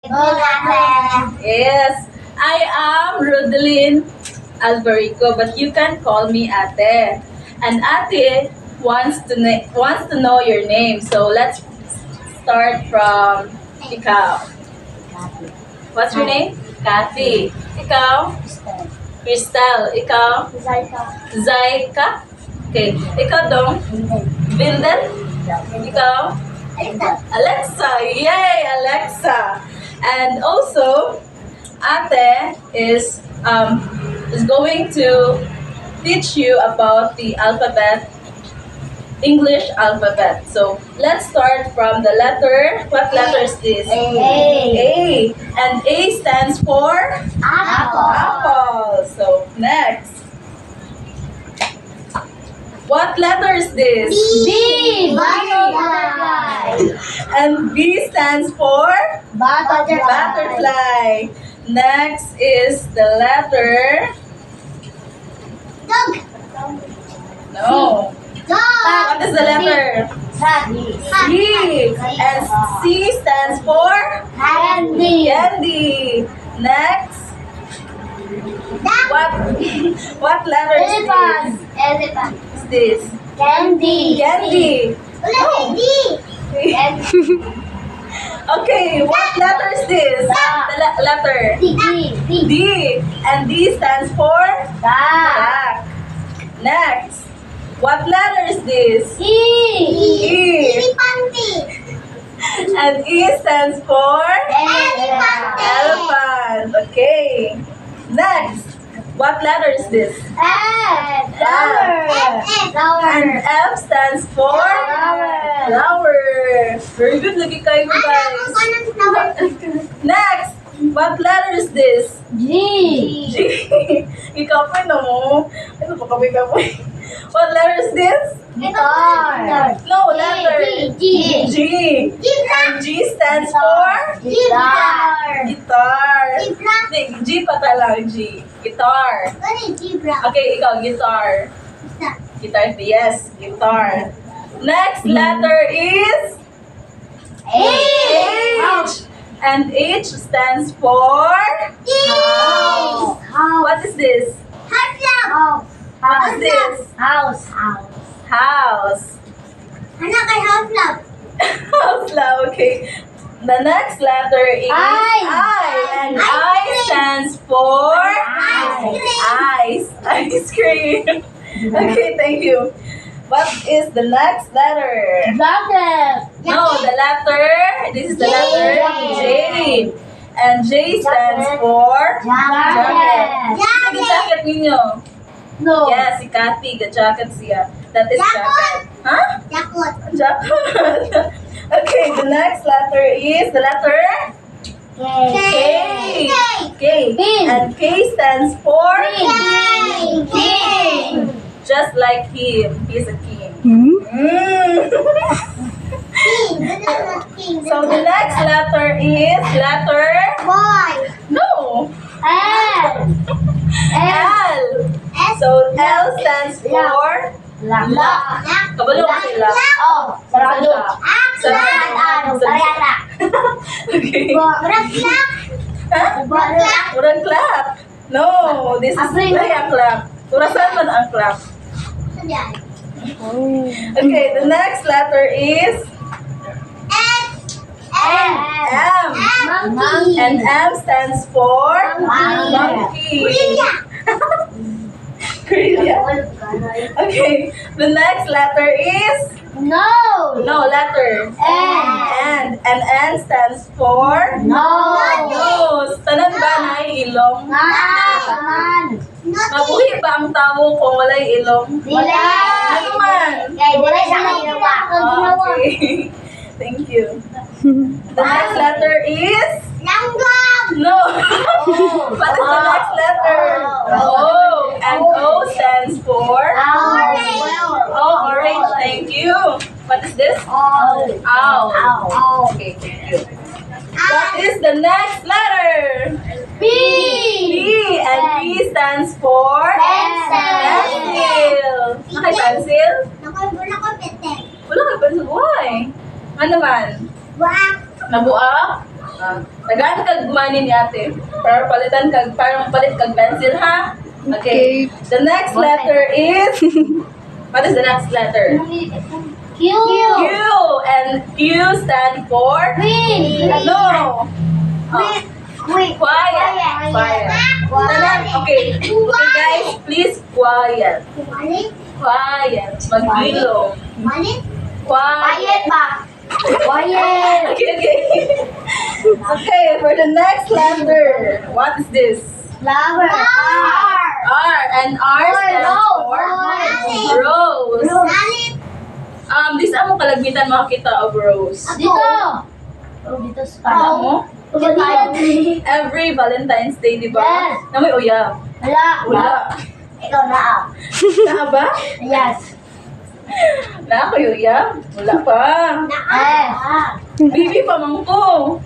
Yes, I am Rodeline Alberico, but you can call me Ate. And Ate wants to know your name. So let's start from ikaw. What's your name? Kathy. Ikaw? Crystal. Ikaw? Zaika. Okay. Ikaw dong? Vilden? Ikaw? Alexa. Yay, Alexa. And also, Ate is going to teach you about the alphabet, English alphabet. So let's start from the letter. What letter is this? A. And A stands for apple. So next. What letter is this? And B stands for butterfly. Next is the letter. No. What is the letter? C. And C stands for candy. Next. What letter is this? Candy. Candy. Okay, what letter is this? The letter D. And D stands for black. Next. What letter is this? E. And E stands for elephant. Okay. Next. What letter is this? And F stands for flower. Very good. Lagi kayo guys. Next. What letter is this? G. Ikaw pa no. Ano pa kami ka po? What letter is this? No, letter. G. And G stands for guitar. G pa talang G. Guitar. Okay, ikaw, guitar. Guitar, yes, guitar. Next letter is H. And H stands for What is this? What is this? House. House love, okay. The next letter is I. And I stands for ice cream. Okay, thank you. What is the next letter? No, the letter. This is the letter J. And J stands for jacket. Sige, jacket ninyo. No. Yes, si Kathy, jacket siya. That is jacket. Huh? Jacket. Okay, the next letter is the letter K. And K stands for king. Just like him. He's a king. So the next letter is letter No. L. So L stands for Kabalo ko sila. Okay. Urang clap. No, this is a clap. Urasan man ang clap. Okay, the next letter is M. And M stands for monkey. Korea. Okay, the next letter is no letter. And N stands for nose. Tanan ba na ilong? Mabuhi ba ang tao kung walay ilong? Ano man? Okay. Thank you. The next letter is no. What is the next letter? O. And O stands for orange. Thank you. What is this? Owl. Okay, thank you. What is the next letter? P. And P stands for pencil. Naka-pencil? Wala ka pencil. Why? Ano man? Nabuak? Tagaan kag money ni ate. Para palitan kag, para palit kag pencil ha. Okay. The next letter is, what is the next letter? Q. Q. And Q stands for? No. Oh. Quiet. Quiet. Okay. Okay guys, please quiet. Quiet. Maglilo. Quiet ba? Quiet. Okay. Okay, for the next letter. What is this? Flower. R. And R stands for? Rose. This ang kalagmitan makakita of rose. Dito. Dito sa Alam mo? Every Every Valentine's Day, di ba? Yes. Na may uyab. Wala. Ikaw na. Na ba? Yes. Na ako yung uyab? Wala pa. Bibi pa man ko.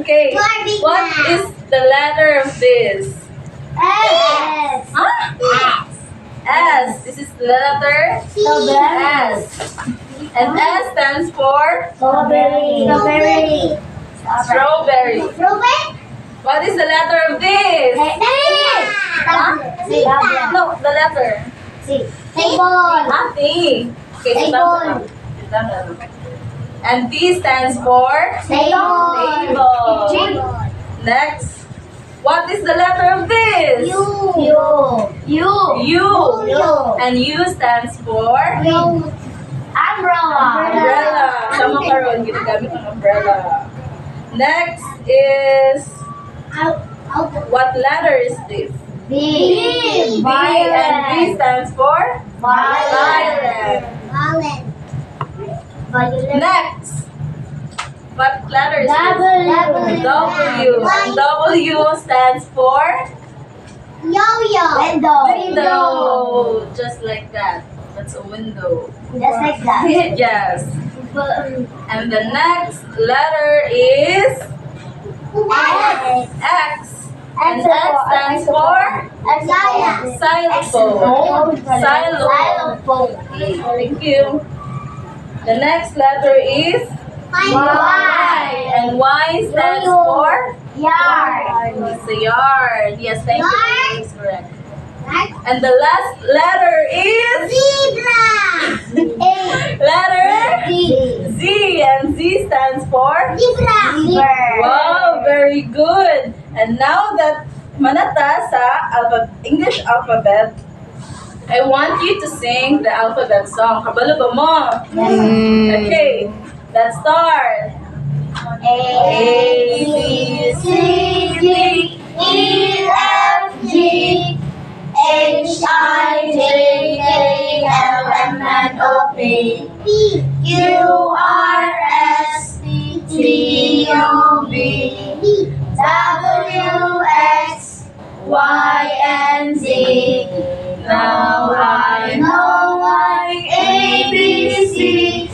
Okay. What is the letter of this? S. Huh? S. This is the letter S. And S stands for Strawberry. strawberry. What is the letter of this? No, the letter. Table. Ate. Okay, Table. And T stands for? Table. Next. What is the letter of this? U. U. And U stands for? Umbrella. Umbrella. Sama karon ginagamit ng umbrella. Next is, what letter is this? B. B. And B stands for? Violet. Next. What letter is this? W. And W stands for? Window. Just like that. That's a window. Just like that. Yes. And the next letter is X. And X stands for? Xylophone. Xylophone. Okay, thank you. The next letter is Y. And Y stands for? Yard. It's a yard. Yes, thank you. That is correct. And the last letter is? Letter Z. And Z stands for? Wow, very good. And now that manata sa English alphabet, I want you to sing the alphabet song. Kabalo ba mo? Okay, let's start. A, B, C, D, E, F, G, H, I, J, K, L, M, N, O, P, Q, R, S, T, U, V, W, X, Y, and Z. Now I know my ABC.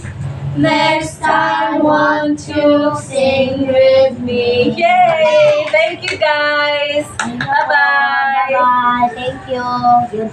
Next time, want to sing with me. Yay! Thank you guys. Bye-bye. Bye. Thank you.